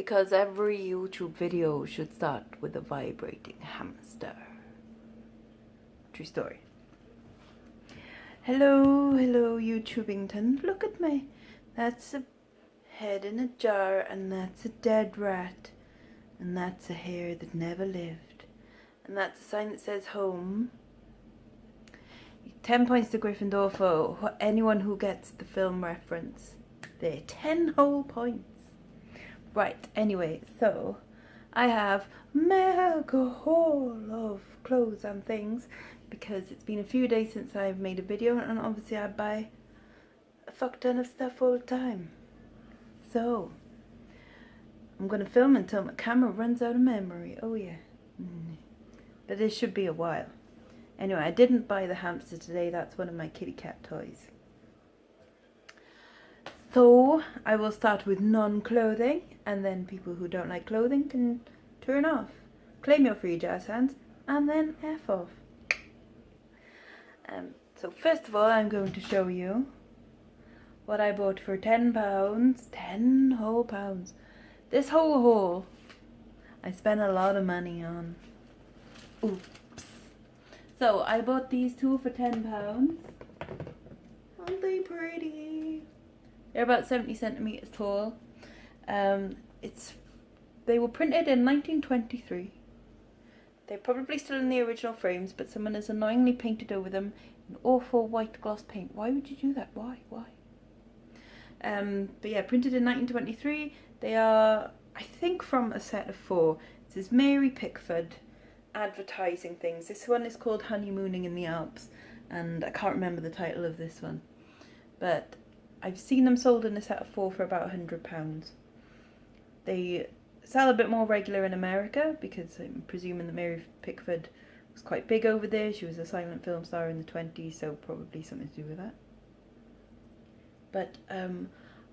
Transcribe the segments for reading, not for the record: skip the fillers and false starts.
Because every YouTube video should start with a vibrating hamster. True story. Hello, hello YouTubington. Look at me. That's a head in a jar, and that's a dead rat. And that's a hair that never lived. And that's a sign that says home. 10 points to Gryffindor for anyone who gets the film reference. There, 10 whole points. Right, anyway, so I have mega haul of clothes and things because it's been a few days since I've made a video, and obviously I buy a fuck ton of stuff all the time. So I'm going to film until my camera runs out of memory. Oh yeah. But this should be a while. Anyway, I didn't buy the hamster today. That's one of my kitty cat toys. So I will start with non-clothing, and then people who don't like clothing can turn off. Claim your free jazz hands, and then F off. So first of all, I'm going to show you what I bought for £10. 10 whole pounds. This whole haul I spent a lot of money on. Oops. So I bought these two for £10. Aren't they pretty? They're about 70 centimeters tall. They were printed in 1923. They're probably still in the original frames, but someone has annoyingly painted over them in awful white gloss paint. Why would you do that? Why? But yeah, printed in 1923. They are, I think, from a set of 4. This is Mary Pickford advertising things. This one is called Honeymooning in the Alps, and I can't remember the title of this one. But I've seen them sold in a set of 4 for about £100. They sell a bit more regular in America because I'm presuming that Mary Pickford was quite big over there. She was a silent film star in the 20s, so probably something to do with that. But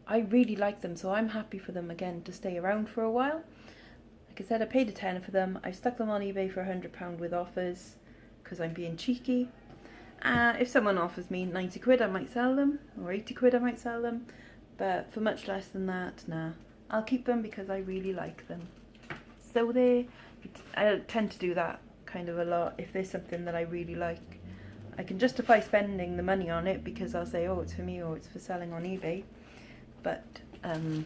I really like them, so I'm happy for them again to stay around for a while. Like I said, I paid a tenner for them. I've stuck them on eBay for £100 with offers because I'm being cheeky. If someone offers me 90 quid, I might sell them, or 80 quid, I might sell them. But for much less than that, nah. I'll keep them because I really like them. So I tend to do that kind of a lot. If there's something that I really like, I can justify spending the money on it because I'll say, oh, it's for me or it's for selling on eBay. But if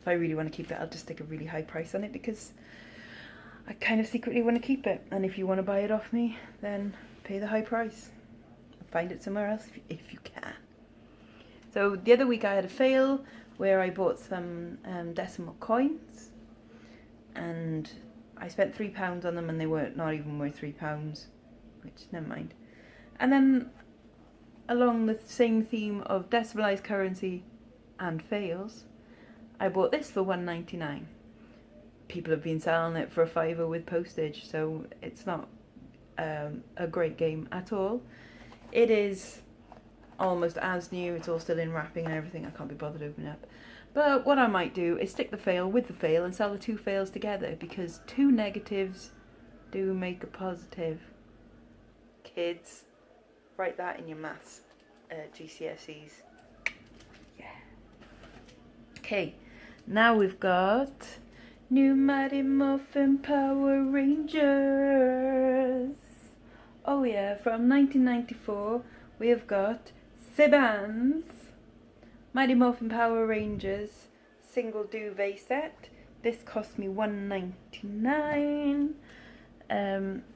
I really want to keep it, I'll just stick a really high price on it because I kind of secretly want to keep it. And if you want to buy it off me, then pay the high price. Find it somewhere else if you can. So the other week I had a fail where I bought some decimal coins, and I spent £3 on them, and they were not even worth £3, which never mind. And then along the same theme of decimalised currency and fails, I bought this for £1.99. People have been selling it for £5 with postage, so it's not a great game at all. It is almost as new. It's all still in wrapping and everything. I can't be bothered opening up. But what I might do is stick the fail with the fail and sell the 2 fails together, because 2 negatives do make a positive. Kids, write that in your maths GCSEs. Yeah. Okay, now we've got new Mighty Morphin Power Rangers. Oh yeah, from 1994 we have got Saban's Mighty Morphin Power Rangers single duvet set. This cost me $1.99.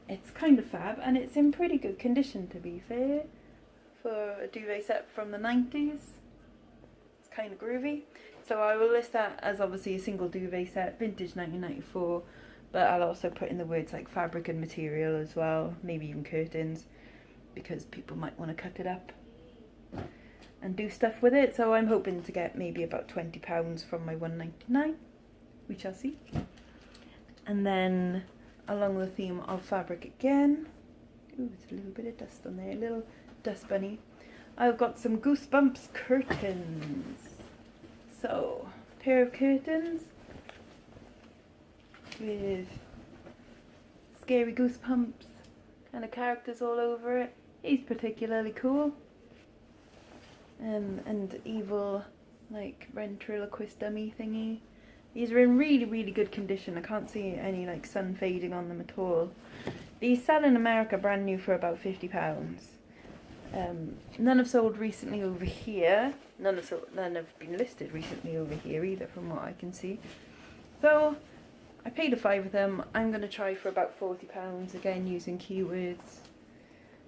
It's kind of fab, and it's in pretty good condition, to be fair, for a duvet set from the 90s. It's kind of groovy. So I will list that as obviously a single duvet set, vintage 1994, but I'll also put in the words like fabric and material as well, maybe even curtains, because people might want to cut it up and do stuff with it. So I'm hoping to get maybe about £20 from my $1.99. We shall see. And then along the theme of fabric again, ooh, there's a little bit of dust on there, a little dust bunny. I've got some Goosebumps curtains. So, pair of curtains with scary Goosebumps kind of characters all over it. He's particularly cool. And evil, like ventriloquist dummy thingy. These are in really, really good condition. I can't see any like sun fading on them at all. These sell in America brand new for about £50. None have sold recently over here. None have been listed recently over here either, from what I can see. So I paid a five of them. I'm going to try for about £40 again, using keywords,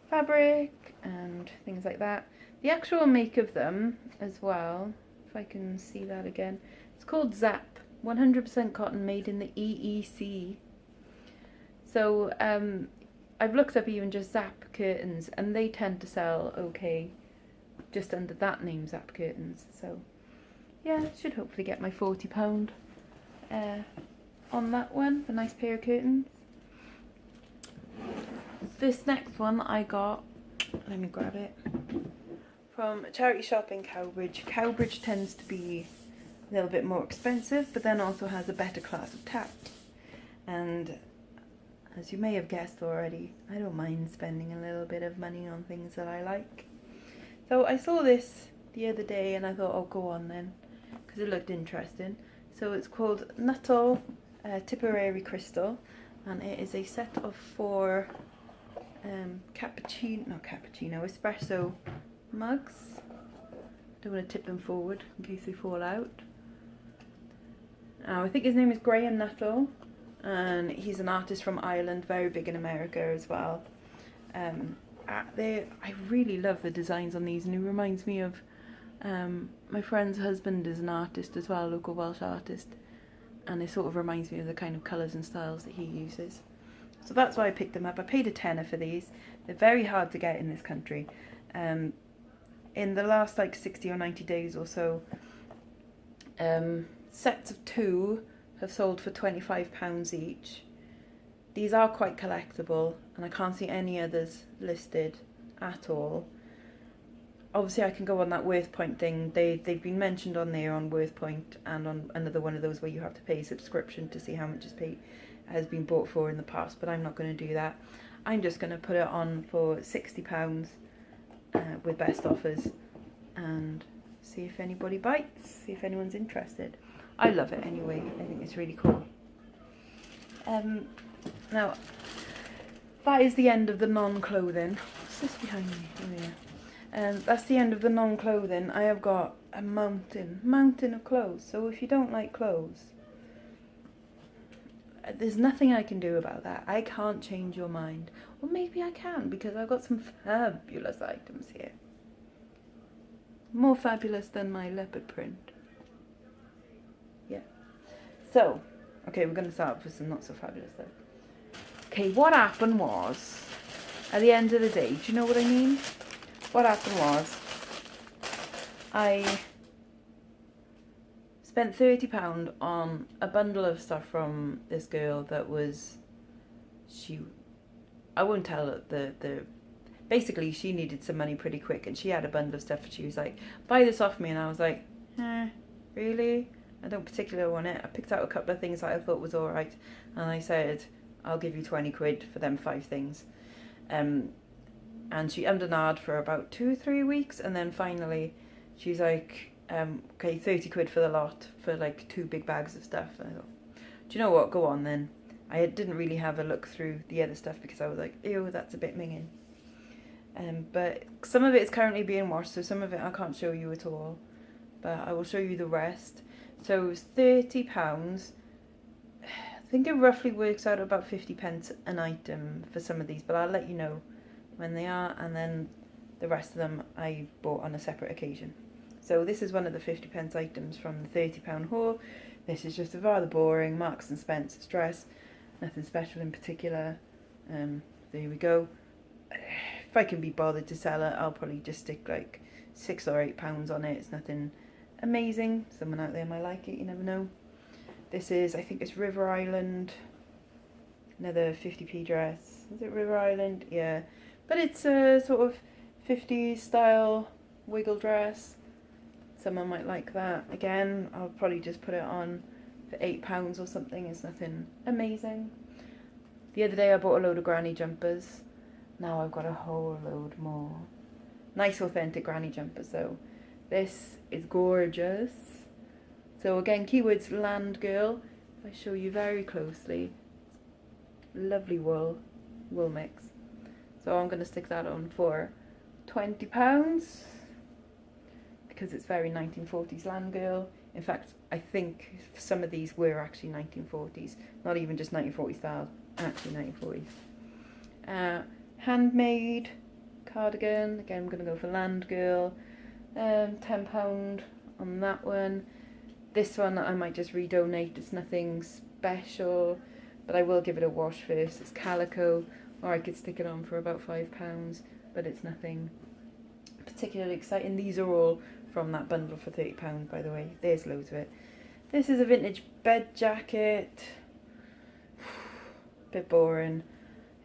fabric and things like that. The actual make of them as well, if I can see that again, it's called Zap, 100% cotton, made in the EEC. So I've looked up even just Zap curtains, and they tend to sell okay just under that name, Zap curtains. So yeah, should hopefully get my £40 on that one. A nice pair of curtains. This next one I got, let me grab it, from a charity shop in Cowbridge. Cowbridge tends to be a little bit more expensive, but then also has a better class of tact. And as you may have guessed already, I don't mind spending a little bit of money on things that I like. So I saw this the other day and I thought, oh, go on then, because it looked interesting. So it's called Nuttall Tipperary Crystal, and it is a set of 4 espresso mugs. Don't want to tip them forward in case they fall out. Now I think his name is Graham Nuttall, and he's an artist from Ireland, very big in America as well. I really love the designs on these, and it reminds me of my friend's husband is an artist as well, a local Welsh artist, and it sort of reminds me of the kind of colours and styles that he uses. So that's why I picked them up. I paid a tenner for these. They're very hard to get in this country. In the last like 60 or 90 days or so, sets of 2 have sold for £25 each. These are quite collectible, and I can't see any others listed at all. Obviously I can go on that Worth Point thing. They've been mentioned on there, on Worth Point, and on another one of those where you have to pay a subscription to see how much has been bought for in the past, but I'm not going to do that. I'm just going to put it on for £60 with best offers and see if anybody bites, see if anyone's interested. I love it anyway. I think it's really cool. Now, that is the end of the non-clothing. What's this behind me? Oh yeah. That's the end of the non-clothing. I have got a mountain of clothes. So if you don't like clothes, there's nothing I can do about that. I can't change your mind. Or maybe I can, because I've got some fabulous items here. More fabulous than my leopard print. Yeah. So, okay, we're going to start with some not so fabulous stuff. Okay, what happened was, at the end of the day, do you know what I mean? What happened was, I spent £30 on a bundle of stuff from this girl that was, I won't tell the basically she needed some money pretty quick, and she had a bundle of stuff, and she was like, buy this off me, and I was like, really? I don't particularly want it. I picked out a couple of things that I thought was alright, and I said, I'll give you 20 quid for them 5 things. And she ummed and ahed for about 2 or 3 weeks, and then finally she's like, okay, 30 quid for the lot, for like 2 big bags of stuff. And I thought, do you know what, go on then. I didn't really have a look through the other stuff because I was like, ew, that's a bit minging. But some of it is currently being washed, so some of it I can't show you at all, but I will show you the rest. So it was £30. I think it roughly works out about 50p an item for some of these, but I'll let you know when they are, and then the rest of them I bought on a separate occasion. So this is one of the 50p items from the £30 haul. This is just a rather boring Marks and Spencer's dress, nothing special in particular. There we go. If I can be bothered to sell it, I'll probably just stick like £6 or £8 on it. It's nothing amazing. Someone out there might like it, you never know. This is, I think it's River Island, another 50p dress. Is it River Island? Yeah. But it's a sort of 50s style wiggle dress. Someone might like that. Again, I'll probably just put it on for £8 or something. It's nothing amazing. The other day I bought a load of granny jumpers. Now I've got a whole load more. Nice authentic granny jumpers though. This is gorgeous. So again, keywords land girl. If I show you very closely, lovely wool mix. So I'm going to stick that on for £20 because it's very 1940s land girl. In fact, I think some of these were actually 1940s, not even just 1940 style, actually 1940s. Handmade cardigan, again I'm going to go for land girl. £10 on that one. This one I might just redonate, it's nothing special, but I will give it a wash first. It's calico, or I could stick it on for about £5, but it's nothing particularly exciting. These are all from that bundle for £30, by the way. There's loads of it. This is a vintage bed jacket. Bit boring.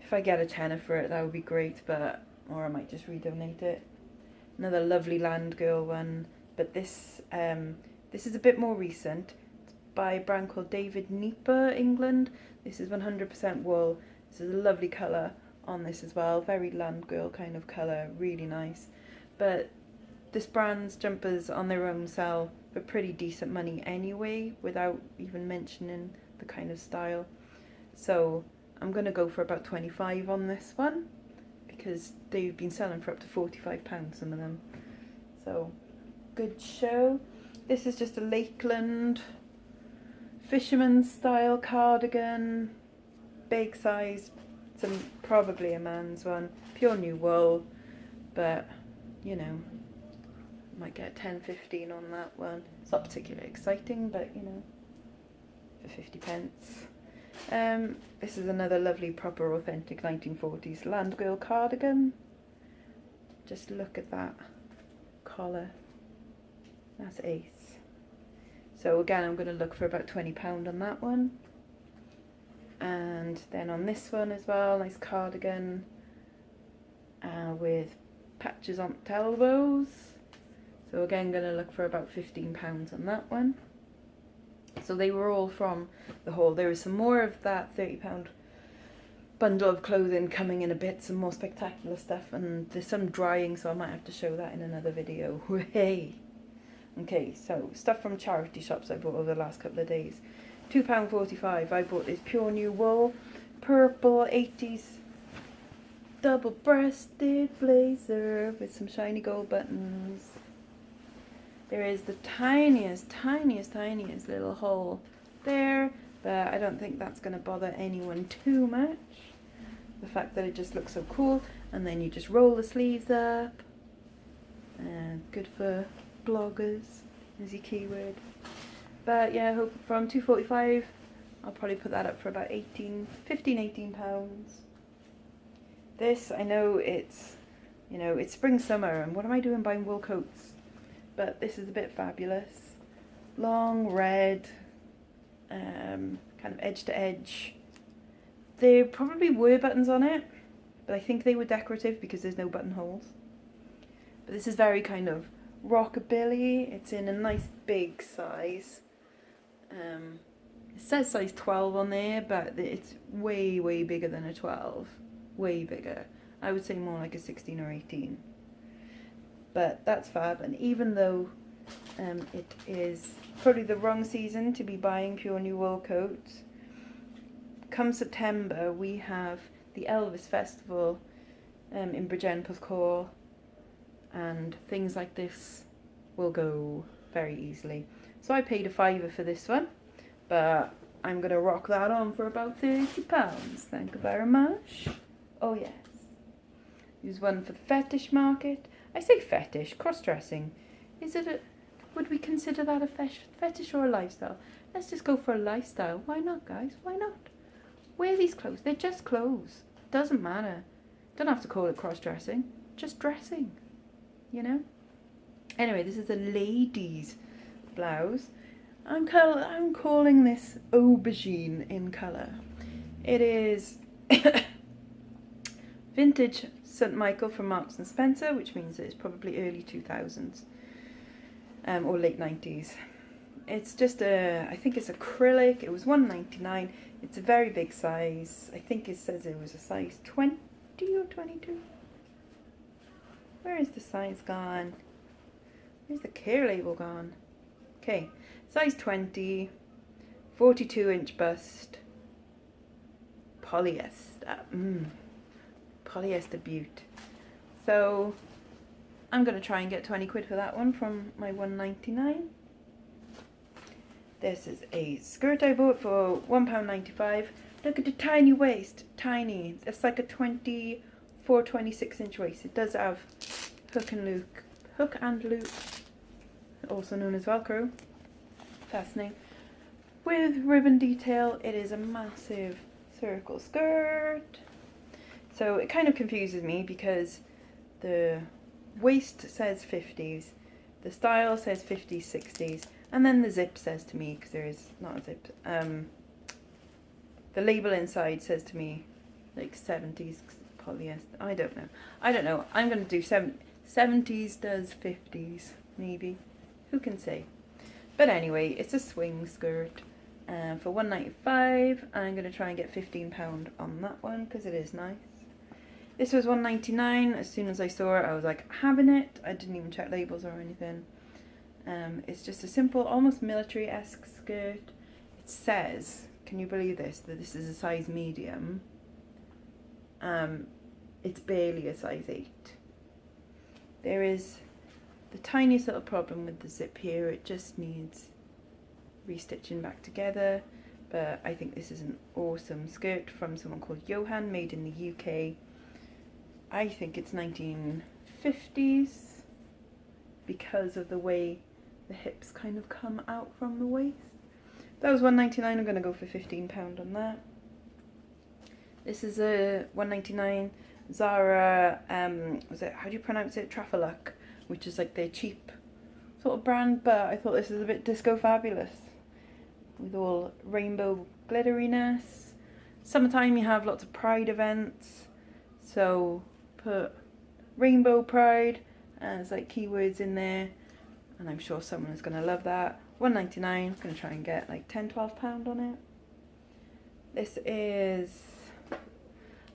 If I get a tenner for it, that would be great, but or I might just redonate it. Another lovely land girl one, but this is a bit more recent. It's by a brand called David Nieper, England. This is 100% wool. This is a lovely colour on this as well. Very land girl kind of colour, really nice. But this brand's jumpers on their own sell for pretty decent money anyway, without even mentioning the kind of style. So I'm going to go for about 25 on this one, because they've been selling for up to £45, some of them. So, good show. This is just a Lakeland fisherman style cardigan, big size, probably a man's one, pure new wool, but you know, might get 10-15 on that one. It's not particularly exciting, but you know, for 50p. This is another lovely, proper, authentic 1940s land girl cardigan. Just look at that collar. That's ace. So again, I'm going to look for about £20 on that one. And then on this one as well, nice cardigan with patches on the elbows. So again, going to look for about £15 on that one. So they were all from the haul. There is some more of that £30 bundle of clothing coming in a bit, some more spectacular stuff, and there's some drying, so I might have to show that in another video. Hey. Okay, so stuff from charity shops I bought over the last couple of days. £2.45. I bought this pure new wool, purple 80s double-breasted blazer with some shiny gold buttons. There is the tiniest little hole there, but I don't think that's going to bother anyone too much. The fact that it just looks so cool, and then you just roll the sleeves up. Good for bloggers, is your keyword. But yeah, from £2.45, I'll probably put that up for about £18. This, I know it's, you know, it's spring, summer, and what am I doing buying wool coats? But this is a bit fabulous. Long red, kind of edge to edge. There probably were buttons on it, but I think they were decorative because there's no buttonholes. But this is very kind of rockabilly. It's in a nice big size. It says size 12 on there, but it's way bigger than a 12. Way bigger. I would say more like a 16 or 18. But that's fab, and even though it is probably the wrong season to be buying pure new wool coats, come September we have the Elvis Festival in Bridgend Porthcawl, and things like this will go very easily. So I paid a £5 for this one, but I'm going to rock that on for about £30. Thank you very much. Oh yes. Use one for the fetish market. I say fetish, cross-dressing. Would we consider that a fetish or a lifestyle? Let's just go for a lifestyle. Why not, guys? Why not? Wear these clothes. They're just clothes. Doesn't matter. Don't have to call it cross-dressing. Just dressing. You know? Anyway, this is a lady's blouse. I'm calling this aubergine in colour. It is vintage St. Michael from Marks and Spencer, which means it's probably early 2000s or late 90s. It's just I think it's acrylic. It was $1.99. It's a very big size. I think it says it was a size 20 or 22. Where is the size gone? Where's the care label gone? Okay, size 20, 42-inch bust, polyester. Polyester beaut. So I'm going to try and get 20 quid for that one from my 1.99. This is a skirt I bought for £1.95. Look at the tiny waist, tiny. It's like a 24, 26-inch waist. It does have hook and loop, also known as Velcro, fastening, with ribbon detail. It is a massive circle skirt. So it kind of confuses me because the waist says 50s, the style says 50s, 60s, and then the zip says to me, because there is not a zip, the label inside says to me like 70s polyester. I don't know. I'm going to do 70s does 50s, maybe. Who can say? But anyway, it's a swing skirt for £1.95. I'm going to try and get £15 on that one because it is nice. This was £1.99. As soon as I saw it, I was like, having it. I didn't even check labels or anything. It's just a simple, almost military-esque skirt. It says, can you believe this, that this is a size medium? It's barely a size 8. There is the tiniest little problem with the zip here. It just needs restitching back together. But I think this is an awesome skirt from someone called Johan, made in the UK. I think it's 1950s because of the way the hips kind of come out from the waist. That was £1.99. I'm going to go for £15 on that. This is a £1.99 Zara, how do you pronounce it? Trafaluk, which is like their cheap sort of brand, but I thought this is a bit disco fabulous with all rainbow glitteriness. Summertime, you have lots of pride events, so put rainbow pride as like keywords in there, and I'm sure someone is going to love that. £1.99. I'm going to try and get like £10-12 on it. This is,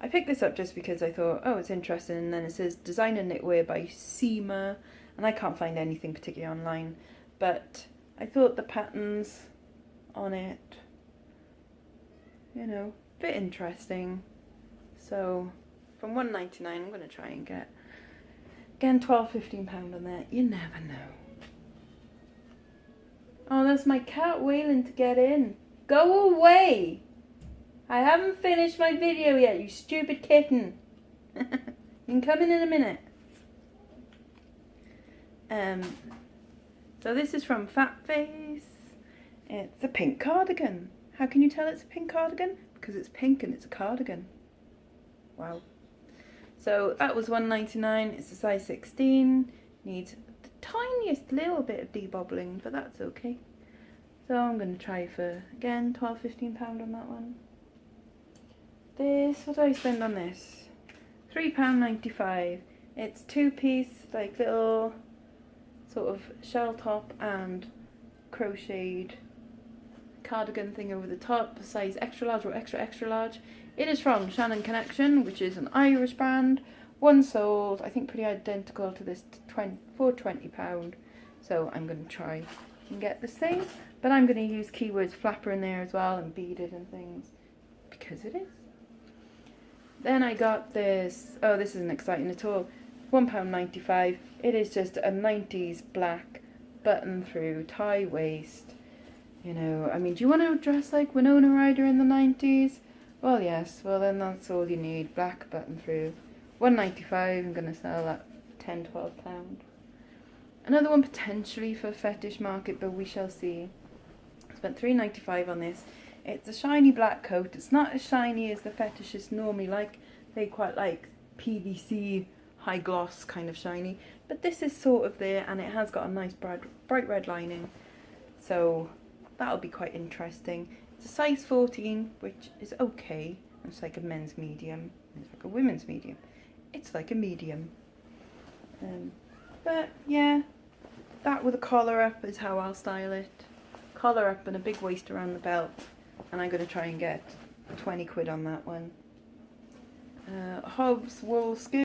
I picked this up just because I thought, oh, it's interesting, and then it says designer knitwear by Seema, and I can't find anything particularly online, but I thought the patterns on it, you know, a bit interesting. So from £1.99, I'm going to try and get, again, £12-15 on that. You never know. Oh, that's my cat wailing to get in. Go away! I haven't finished my video yet, you stupid kitten. You can come in a minute. So this is from Fat Face. It's a pink cardigan. How can you tell it's a pink cardigan? Because it's pink and it's a cardigan. Wow. So that was £1.99. It's a size 16. Needs the tiniest little bit of debobbling, but that's okay. So I'm going to try for, again, £12-15 on that one. This, what did I spend on this? £3.95. It's 2-piece, like little sort of shell top and crocheted cardigan thing over the top, size extra large or extra large. It is from Shannon Connection, which is an Irish brand. One sold, I think pretty identical to this for £20. So I'm going to try and get the same, but I'm going to use keywords flapper in there as well and beaded and things because it is. Then I got this, oh, this isn't exciting at all, £1.95. It is just a 90s black button through tie waist. You know, I mean, do you want to dress like Winona Ryder in the 90s? Well, yes, well then that's all you need, black button through. £1.95, I'm going to sell that £10-12. Another one potentially for fetish market, but we shall see. I spent £3.95 on this. It's a shiny black coat. It's not as shiny as the fetishists normally like. They quite like PVC, high gloss kind of shiny. But this is sort of there, and it has got a nice bright red lining. So that'll be quite interesting. It's a size 14, which is okay. It's like a men's medium. It's like a women's medium. It's like a medium. But yeah, that with a collar up is how I'll style it. Collar up and a big waist around the belt. And I'm going to try and get 20 quid on that one. Hobbs wool skirt.